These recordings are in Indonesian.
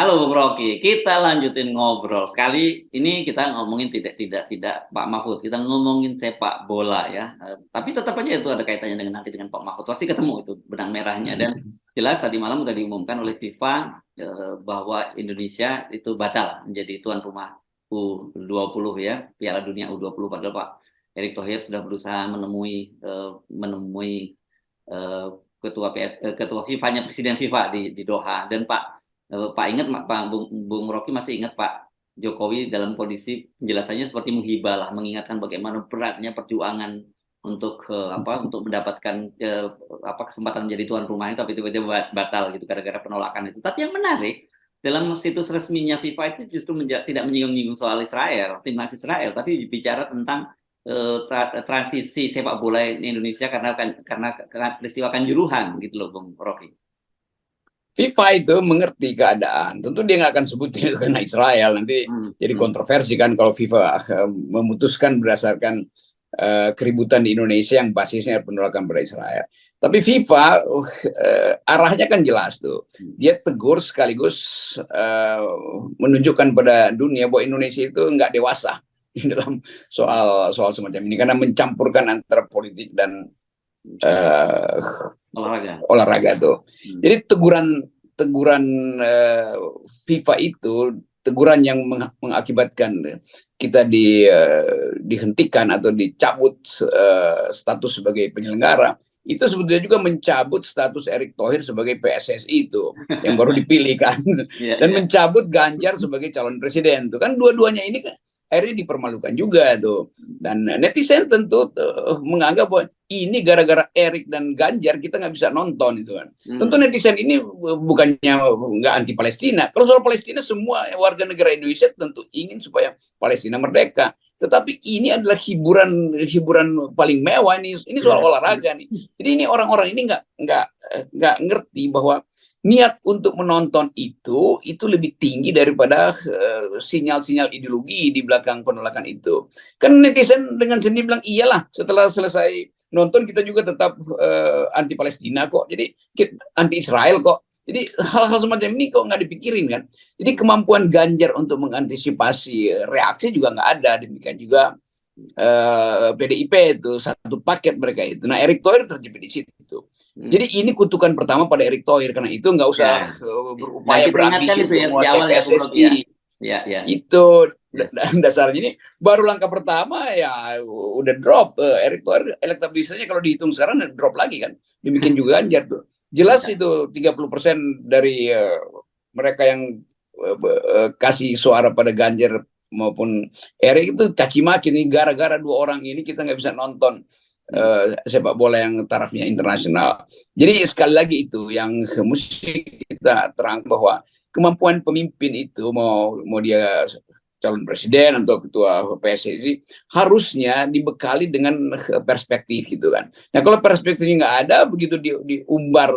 Halo Bung Rocky, kita lanjutin ngobrol. Sekali ini kita ngomongin tidak Pak Mahfud, kita ngomongin sepak bola ya. Tapi tetap aja itu ada kaitannya dengan nanti dengan Pak Mahfud. Pasti ketemu itu benang merahnya dan jelas tadi malam sudah diumumkan oleh FIFA bahwa Indonesia itu batal menjadi tuan rumah U20 ya, Piala Dunia U20 padahal Pak Erick Thohir sudah berusaha menemui eh, ketua FIFA-nya Presiden FIFA di Doha dan Pak ingat Pak Bung Rocky masih ingat Pak Jokowi dalam kondisi penjelasannya seperti menghibah lah, mengingatkan bagaimana beratnya perjuangan untuk mendapatkan kesempatan menjadi tuan rumahnya tapi tiba-tiba batal gitu gara-gara penolakan itu. Tapi yang menarik dalam situs resminya FIFA itu justru tidak menyinggung-nyinggung soal Israel, timnas Israel, tapi bicara tentang transisi sepak bola Indonesia karena peristiwa Kanjuruhan gitu loh Bung Rocky. FIFA itu mengerti keadaan. Tentu dia nggak akan sebutin itu karena Israel. Nanti jadi kontroversi kan kalau FIFA memutuskan berdasarkan keributan di Indonesia yang basisnya penolakan pada Israel. Tapi FIFA arahnya kan jelas tuh. Dia tegur sekaligus menunjukkan pada dunia bahwa Indonesia itu nggak dewasa dalam soal semacam ini karena mencampurkan antara politik dan olahraga tuh. Jadi teguran FIFA itu teguran yang mengakibatkan kita dihentikan atau dicabut status sebagai penyelenggara itu sebetulnya juga mencabut status Erick Thohir sebagai PSSI itu yang baru dipilih kan dan mencabut Ganjar sebagai calon presiden tuh kan dua-duanya ini kan akhirnya dipermalukan juga tuh dan netizen tentu menganggap bahwa ini gara-gara Erick dan Ganjar kita nggak bisa nonton itu kan. Tentu netizen ini bukannya nggak anti Palestina. Kalau soal Palestina semua warga negara Indonesia tentu ingin supaya Palestina merdeka. Tetapi ini adalah hiburan paling mewah ini soal olahraga nih. Jadi ini orang-orang ini nggak ngerti bahwa niat untuk menonton itu lebih tinggi daripada sinyal-sinyal ideologi di belakang penolakan itu. Kan netizen dengan sendiri bilang iyalah setelah selesai nonton kita juga tetap anti Palestina kok. Jadi anti Israel kok. Jadi hal-hal semacam ini kok nggak dipikirin kan. Jadi kemampuan Ganjar untuk mengantisipasi reaksi juga nggak ada. Demikian juga PDIP itu satu paket mereka itu. Nah Erick Thohir terjepit di situ. Jadi ini kutukan pertama pada Erick Thohir karena itu nggak usah berupaya berambisi untuk menguasai PSSI. Itu dasarnya ini baru langkah pertama ya udah drop Erick Thohir elektabilitasnya kalau dihitung sekarang drop lagi kan. Demikian juga Ganjar tuh. Jelas itu 30% dari mereka yang kasih suara pada Ganjar maupun Erick itu caci maki nih gara-gara dua orang ini kita nggak bisa nonton sepak bola yang tarafnya internasional. Jadi sekali lagi itu yang mesti kita terang bahwa kemampuan pemimpin itu mau dia calon presiden atau ketua PSSI harusnya dibekali dengan perspektif gitu kan. Nah kalau perspektifnya nggak ada begitu diumbar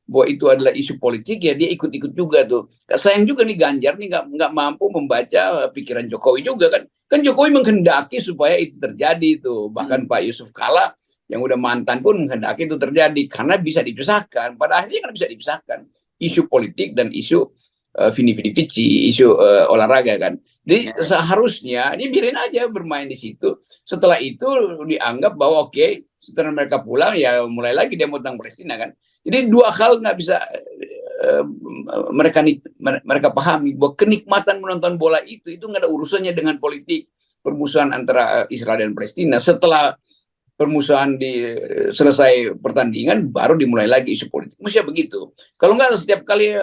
bahwa itu adalah isu politik ya dia ikut-ikut juga tuh. Sayang juga nih Ganjar nih nggak mampu membaca pikiran Jokowi juga kan. Kan Jokowi menghendaki supaya itu terjadi tuh. Bahkan Pak Yusuf Kala yang udah mantan pun menghendaki itu terjadi karena bisa dipisahkan. Pada akhirnya kan bisa dipisahkan isu politik dan isu vini-vidi isu olahraga kan. Jadi seharusnya ini biarin aja bermain di situ. Setelah itu dianggap bahwa oke, setelah mereka pulang ya mulai lagi demo tentang Palestina kan. Jadi dua hal nggak bisa mereka pahami bahwa kenikmatan menonton bola itu nggak ada urusannya dengan politik permusuhan antara Israel dan Palestina. Setelah permusuhan selesai pertandingan baru dimulai lagi isu politik. Mestinya begitu. Kalau nggak setiap kali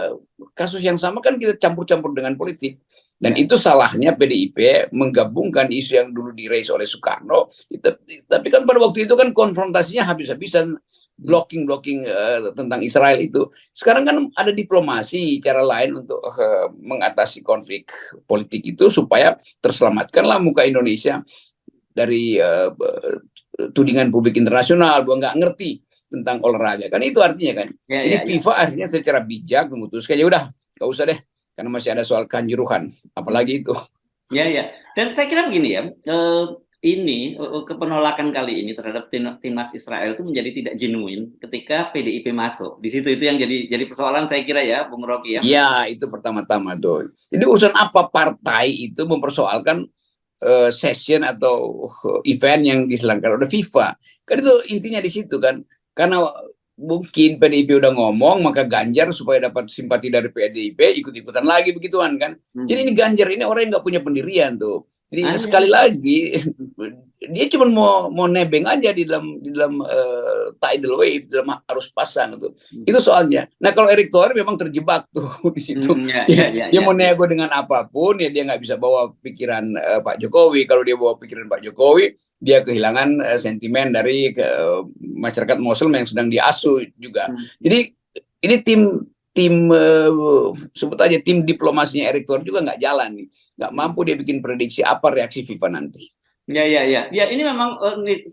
kasus yang sama kan kita campur-campur dengan politik. Dan itu salahnya PDIP menggabungkan isu yang dulu diraise oleh Soekarno. Tapi kan pada waktu itu kan konfrontasinya habis-habisan blocking tentang Israel itu. Sekarang kan ada diplomasi cara lain untuk mengatasi konflik politik itu supaya terselamatkanlah muka Indonesia dari tudingan publik internasional bahwa nggak ngerti tentang olahraga kan itu artinya kan. Jadi FIFA akhirnya secara bijak memutuskan ya udah nggak usah deh karena masih ada soal Kanjuruhan apalagi itu. Ya. Dan saya kira begini ya, kepenolakan kali ini terhadap timnas Israel itu menjadi tidak genuine ketika PDIP masuk. Di situ itu yang jadi persoalan saya kira ya, Bung Rocky ya. Ya, itu pertama-tama tuh. Jadi urusan apa partai itu mempersoalkan session atau event yang diselenggarakan oleh FIFA. Kan itu intinya di situ kan. Karena mungkin PDIP udah ngomong, maka Ganjar supaya dapat simpati dari PDIP ikut-ikutan lagi begituan kan. Jadi ini Ganjar ini orang yang nggak punya pendirian tuh. Jadi sekali lagi dia cuma mau nebeng aja di dalam tidal wave, dalam arus pasang tuh. Itu soalnya. Nah kalau Erick Thohir memang terjebak tuh di situ. Dia mau nego dengan apapun ya, dia nggak bisa bawa pikiran Pak Jokowi. Kalau dia bawa pikiran Pak Jokowi, dia kehilangan sentimen dari masyarakat Muslim yang sedang diasuh juga. Jadi ini tim sebut aja tim diplomasinya Erick Thohir juga nggak jalan nih, nggak mampu dia bikin prediksi apa reaksi FIFA nanti. Ya, ini memang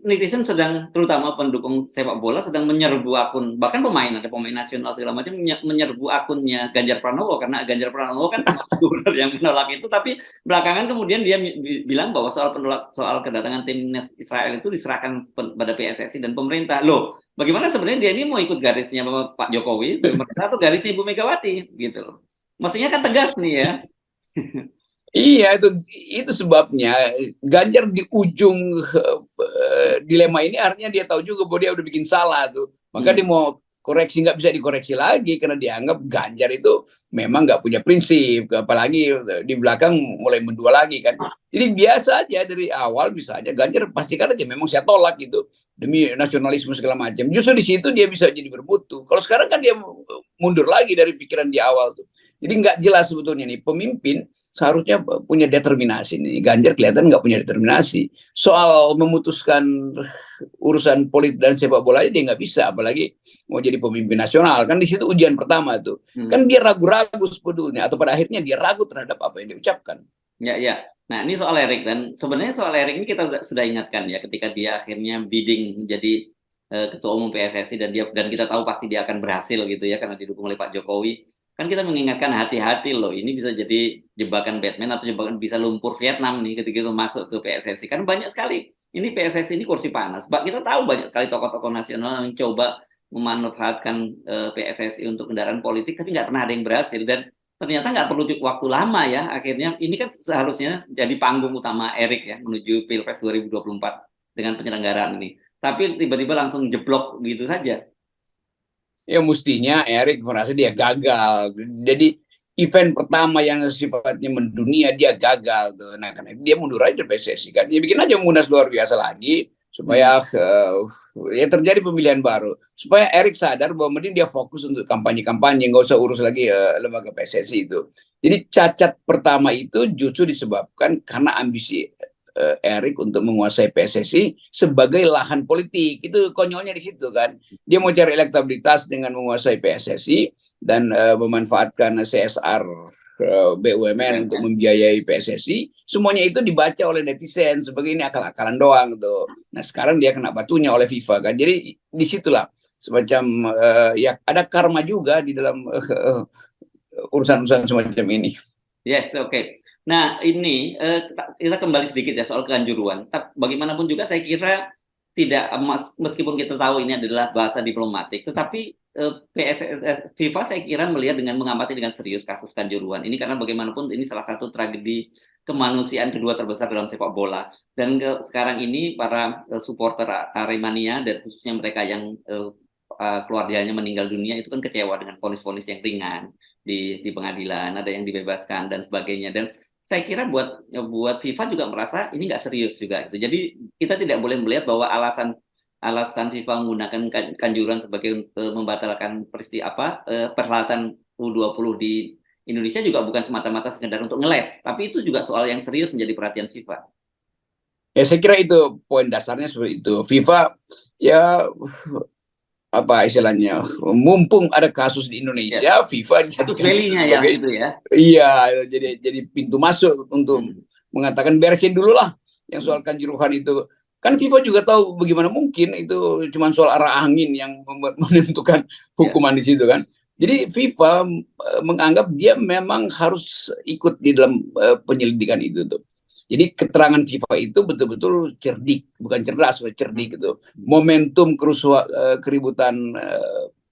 netizen sedang, terutama pendukung sepak bola sedang menyerbu akun, bahkan ada pemain nasional segala macam menyerbu akunnya Ganjar Pranowo, karena Ganjar Pranowo kan termasuk yang menolak itu, tapi belakangan kemudian dia bilang bahwa soal kedatangan timnas Israel itu diserahkan pada PSSI dan pemerintah. Loh, bagaimana sebenarnya dia ini mau ikut garisnya Pak Jokowi, pemerintah atau garisnya Ibu Megawati gitu? Maksudnya kan tegas nih ya. Iya, itu sebabnya Ganjar di ujung dilema ini artinya dia tahu juga bahwa dia udah bikin salah tuh. Maka dia mau koreksi, nggak bisa dikoreksi lagi karena dianggap Ganjar itu memang nggak punya prinsip, apalagi di belakang mulai mendua lagi kan. Jadi biasa aja dari awal bisa aja Ganjar pastikan aja memang saya tolak gitu demi nasionalisme segala macam. Justru di situ dia bisa jadi bermutu. Kalau sekarang kan dia mundur lagi dari pikiran di awal tuh. Jadi nggak jelas sebetulnya nih, pemimpin seharusnya punya determinasi nih. Ganjar kelihatan nggak punya determinasi. Soal memutuskan urusan politik dan sepak bola dia nggak bisa, apalagi mau jadi pemimpin nasional. Kan di situ ujian pertama tuh. Kan dia ragu-ragu sebetulnya, atau pada akhirnya dia ragu terhadap apa yang diucapkan. Ya. Nah ini soal Erick, dan sebenarnya soal Erick ini kita sudah ingatkan ya ketika dia akhirnya bidding menjadi ketua umum PSSI, dan kita tahu pasti dia akan berhasil gitu ya karena didukung oleh Pak Jokowi. Kan kita mengingatkan hati-hati loh, ini bisa jadi jebakan Batman atau jebakan bisa lumpur Vietnam nih ketika itu masuk ke PSSI. Kan banyak sekali, ini PSSI ini kursi panas. Kita tahu banyak sekali tokoh-tokoh nasional yang coba memanfaatkan PSSI untuk kendaraan politik, tapi nggak pernah ada yang berhasil. Dan ternyata nggak perlu waktu lama ya, akhirnya ini kan seharusnya jadi panggung utama Erick ya menuju Pilpres 2024 dengan penyelenggaraan ini. Tapi tiba-tiba langsung jeblok gitu saja. Ya mestinya Erick merasa dia gagal. Jadi event pertama yang sifatnya mendunia dia gagal tuh. Nah karena dia mundur aja dari PSSI kan. Dia bikin aja munas luar biasa lagi supaya ya terjadi pemilihan baru. Supaya Erick sadar bahwa mending dia fokus untuk kampanye-kampanye, nggak usah urus lagi lembaga PSSI itu. Jadi cacat pertama itu justru disebabkan karena ambisi Erick untuk menguasai PSSI sebagai lahan politik. Itu konyolnya di situ kan. Dia mau cari elektabilitas dengan menguasai PSSI dan memanfaatkan CSR BUMN untuk membiayai PSSI. Semuanya itu dibaca oleh netizen sebagai ini akal-akalan doang tuh. Nah sekarang dia kena batunya oleh FIFA kan. Jadi disitulah semacam ya ada karma juga di dalam urusan-urusan semacam ini. Yes, oke. Nah, ini kita kembali sedikit ya soal Kanjuruhan. Bagaimanapun juga saya kira tidak, meskipun kita tahu ini adalah bahasa diplomatik, tetapi FIFA saya kira melihat mengamati dengan serius kasus Kanjuruhan ini, karena bagaimanapun ini salah satu tragedi kemanusiaan kedua terbesar dalam sepak bola. Dan sekarang ini para supporter Aremania dan khususnya mereka yang keluarganya meninggal dunia itu kan kecewa dengan vonis-vonis yang ringan di pengadilan, ada yang dibebaskan dan sebagainya. Dan saya kira buat FIFA juga merasa ini nggak serius juga gitu. Jadi kita tidak boleh melihat bahwa alasan FIFA menggunakan Kanjuruhan sebagai membatalkan perhelatan U20 di Indonesia juga bukan semata-mata sekedar untuk ngeles, tapi itu juga soal yang serius menjadi perhatian FIFA. Ya saya kira itu poin dasarnya seperti itu. FIFA ya apa istilahnya, mumpung ada kasus di Indonesia, FIFA jadinya ya gitu ya. Iya, jadi pintu masuk untuk mengatakan beresin dulu lah yang soal Kanjuruhan itu. Kan FIFA juga tahu bagaimana mungkin itu cuma soal arah angin yang menentukan hukuman di situ kan. Jadi FIFA menganggap dia memang harus ikut di dalam penyelidikan itu tuh. Jadi keterangan FIFA itu betul-betul cerdik, bukan cerdas, cerdik gitu. Momentum keributan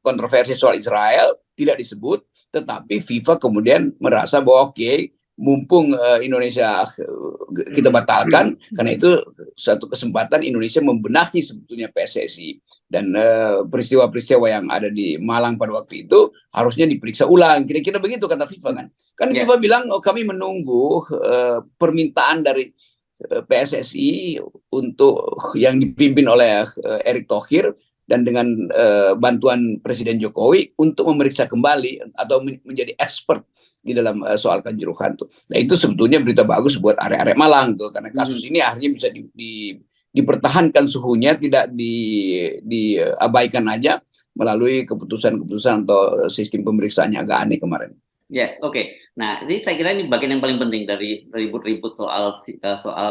kontroversi soal Israel tidak disebut, tetapi FIFA kemudian merasa bahwa oke, mumpung Indonesia kita batalkan, karena itu satu kesempatan Indonesia membenahi sebetulnya PSSI, dan peristiwa-peristiwa yang ada di Malang pada waktu itu harusnya diperiksa ulang, kira-kira begitu kata FIFA kan. Kan FIFA bilang kami menunggu permintaan dari PSSI untuk yang dipimpin oleh Erick Thohir dan dengan bantuan Presiden Jokowi untuk memeriksa kembali atau menjadi expert di dalam soal Kanjuruhan tuh. Nah itu sebetulnya berita bagus buat area-area Malang tuh, karena kasus ini akhirnya bisa dipertahankan suhunya, tidak diabaikan aja melalui keputusan-keputusan atau sistem pemeriksaan yang agak aneh kemarin. Yes, oke. Nah, ini saya kira ini bagian yang paling penting dari ribut-ribut soal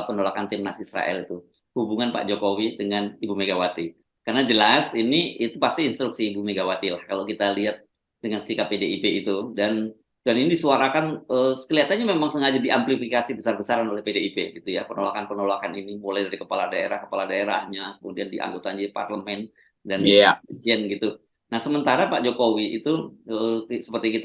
penolakan timnas Israel itu, hubungan Pak Jokowi dengan Ibu Megawati. Karena jelas itu pasti instruksi Ibu Megawati lah kalau kita lihat dengan sikap PDIP itu, dan ini disuarakan kelihatannya memang sengaja diamplifikasi besar-besaran oleh PDIP gitu ya, penolakan ini mulai dari kepala daerahnya, kemudian di anggota parlemen dan gitu. Nah, sementara Pak Jokowi itu seperti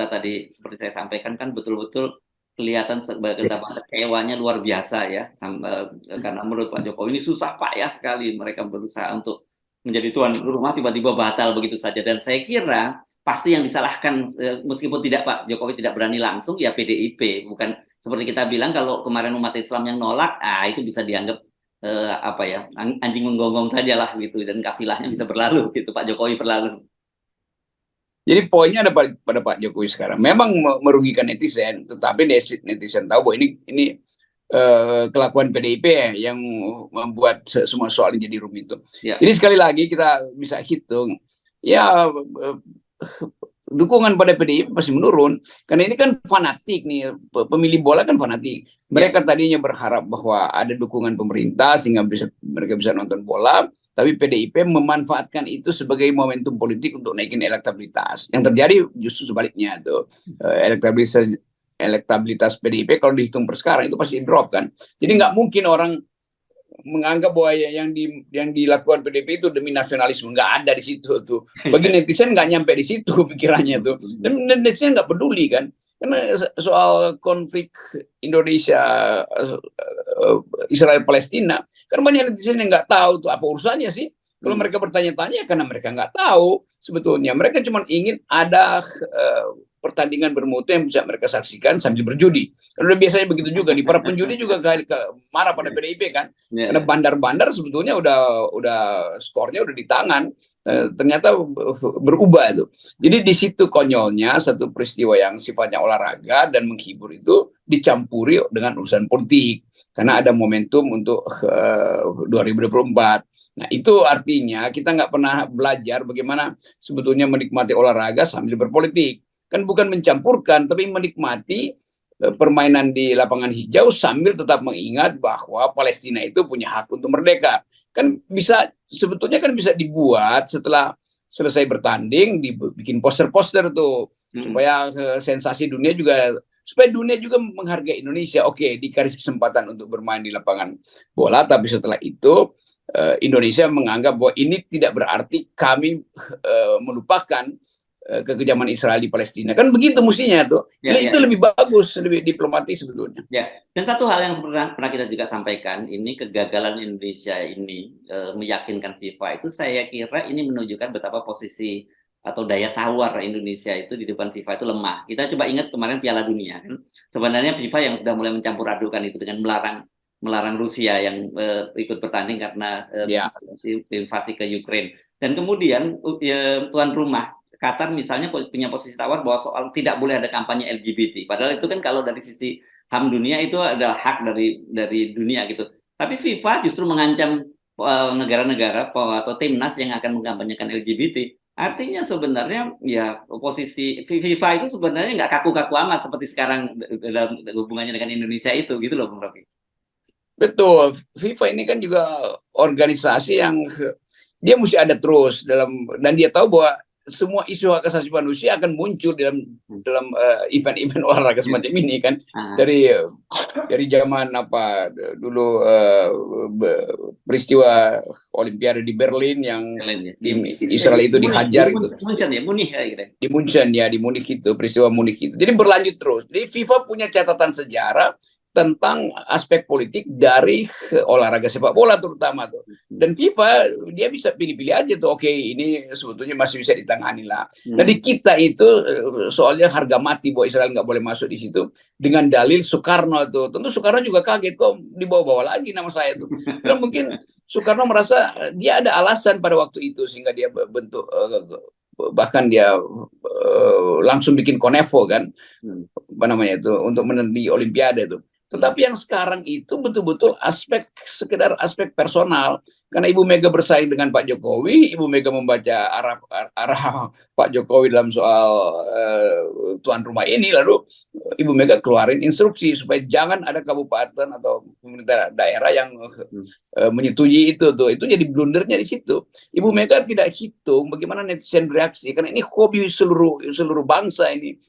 saya sampaikan kan betul-betul kelihatan betapa kecewanya luar biasa ya, karena menurut Pak Jokowi ini susah payah sekali mereka berusaha untuk menjadi tuan rumah tiba-tiba batal begitu saja, dan saya kira pasti yang disalahkan meskipun Pak Jokowi tidak berani langsung ya PDIP, bukan seperti kita bilang kalau kemarin umat Islam yang nolak, itu bisa dianggap anjing menggonggong saja lah gitu, dan kafilahnya bisa berlalu gitu, Pak Jokowi berlalu. Jadi poinnya ada pada Pak Jokowi sekarang. Memang merugikan netizen, tetapi netizen tahu bahwa ini kelakuan PDIP yang membuat semua soal ini jadi rumit itu. Jadi sekali lagi kita bisa hitung, ya dukungan pada PDIP pasti menurun, karena ini kan fanatik nih, pemilih bola kan fanatik. Mereka tadinya berharap bahwa ada dukungan pemerintah sehingga mereka bisa nonton bola, tapi PDIP memanfaatkan itu sebagai momentum politik untuk naikin elektabilitas. Yang terjadi justru sebaliknya tuh, elektabilitas PDIP kalau dihitung per sekarang itu pasti drop kan. Jadi nggak mungkin orang menganggap bahwa yang dilakukan PDIP itu demi nasionalisme, nggak ada di situ tuh. Bagi netizen nggak nyampe di situ pikirannya tuh, dan netizen nggak peduli kan, karena soal konflik Indonesia Israel Palestina kan banyak netizen yang nggak tahu tuh apa urusannya sih. Kalau mereka bertanya-tanya karena mereka nggak tahu sebetulnya, mereka cuma ingin ada pertandingan bermutu yang bisa mereka saksikan sambil berjudi. Udah biasanya begitu juga di para penjudi juga marah pada PDIP kan, karena bandar-bandar sebetulnya udah skornya udah di tangan, ternyata berubah itu. Jadi di situ konyolnya satu peristiwa yang sifatnya olahraga dan menghibur itu dicampuri dengan urusan politik, karena ada momentum untuk 2024. Nah itu artinya kita nggak pernah belajar bagaimana sebetulnya menikmati olahraga sambil berpolitik. Kan bukan mencampurkan, tapi menikmati permainan di lapangan hijau sambil tetap mengingat bahwa Palestina itu punya hak untuk merdeka. Kan sebetulnya kan bisa dibuat setelah selesai bertanding, dibikin poster-poster tuh, supaya sensasi dunia juga, supaya dunia juga menghargai Indonesia. Oke, dikasih kesempatan untuk bermain di lapangan bola, tapi setelah itu Indonesia menganggap bahwa ini tidak berarti kami melupakan kekejaman Israel di Palestina, kan begitu mestinya tuh. Itu lebih bagus, lebih diplomatis sebetulnya. Dan satu hal yang pernah kita juga sampaikan, ini kegagalan Indonesia ini meyakinkan FIFA itu, saya kira ini menunjukkan betapa posisi atau daya tawar Indonesia itu di depan FIFA itu lemah. Kita coba ingat kemarin Piala Dunia kan, sebenarnya FIFA yang sudah mulai mencampur adukan itu dengan melarang Rusia yang ikut bertanding karena invasi ke Ukraina, dan kemudian tuan rumah Qatar misalnya punya posisi tawar bahwa soal tidak boleh ada kampanye LGBT. Padahal itu kan kalau dari sisi HAM dunia itu adalah hak dari dunia gitu. Tapi FIFA justru mengancam negara-negara atau timnas yang akan mengkampanyekan LGBT. Artinya sebenarnya ya posisi FIFA itu sebenarnya nggak kaku-kaku amat seperti sekarang dalam hubungannya dengan Indonesia itu gitu loh, Bung Rocky. Betul, FIFA ini kan juga organisasi yang dia mesti ada terus dan dia tahu bahwa semua isu hak asasi manusia akan muncul dalam event-event olahraga semacam ini kan. Dari zaman apa dulu peristiwa Olimpiade di Berlin yang tim Israel itu dihajar itu. Di Munich itu, peristiwa Munich itu. Jadi berlanjut terus. Jadi FIFA punya catatan sejarah tentang aspek politik dari olahraga sepak bola terutama tuh. Dan FIFA dia bisa pilih-pilih aja tuh. Oke, ini sebetulnya masih bisa ditangani lah. Nah di kita itu soalnya harga mati bahwa Israel nggak boleh masuk di situ dengan dalil Soekarno tuh. Tentu Soekarno juga kaget kok dibawa-bawa lagi nama saya tuh. Karena mungkin Soekarno merasa dia ada alasan pada waktu itu sehingga dia bentuk bahkan dia langsung bikin Konevo kan, apa namanya itu untuk meneliti Olimpiade itu. Tetapi yang sekarang itu betul-betul sekedar aspek personal. Karena Ibu Mega bersaing dengan Pak Jokowi, Ibu Mega membaca arah Pak Jokowi dalam soal tuan rumah ini, lalu Ibu Mega keluarin instruksi supaya jangan ada kabupaten atau pemerintah daerah yang menyetujui itu tuh. Itu jadi blundernya di situ. Ibu Mega tidak hitung bagaimana netizen bereaksi karena ini hobi seluruh bangsa ini.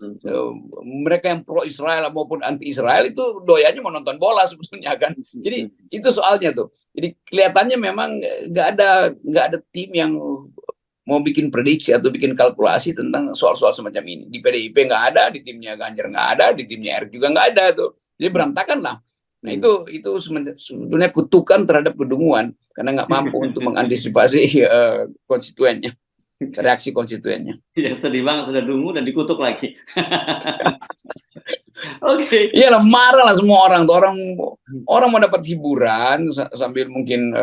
Mereka yang pro Israel maupun anti Israel itu doyannya menonton bola sebetulnya kan. Jadi itu soalnya tuh. Jadi kelihatannya memang nggak ada tim yang mau bikin prediksi atau bikin kalkulasi tentang soal-soal semacam ini. Di PDIP nggak ada, di timnya Ganjar nggak ada, di timnya Erick juga nggak ada tuh. Jadi berantakan lah. Nah itu sebetulnya kutukan terhadap kedunguan karena nggak mampu untuk mengantisipasi konstituennya, reaksi konstituennya. Ya sedih banget, sudah dungu dan dikutuk lagi. Oke. Iyalah marah lah semua orang tuh, orang mau dapat hiburan sambil mungkin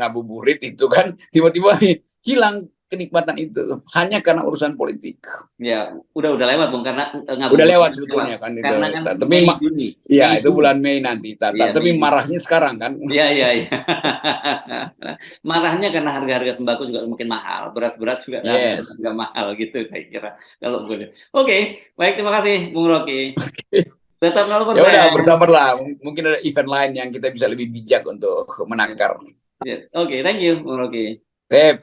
ngabuburit itu kan tiba-tiba hilang kenikmatan itu hanya karena urusan politik. Ya udah lewat Bung karena udah lewat sebetulnya kan itu. Karena kan tapi Juni. Ya itu bulan Mei nanti. Tapi marahnya sekarang kan. Iya. Marahnya karena harga-harga sembako juga makin mahal, beras-beras juga harga mahal gitu saya kira kalau boleh. Oke, baik terima kasih Bung Rocky. Tetap 0%. Ya udah bersabarlah. Mungkin ada event lain yang kita bisa lebih bijak untuk menangkar. Yes. Oke, thank you Bung Rocky. Sip.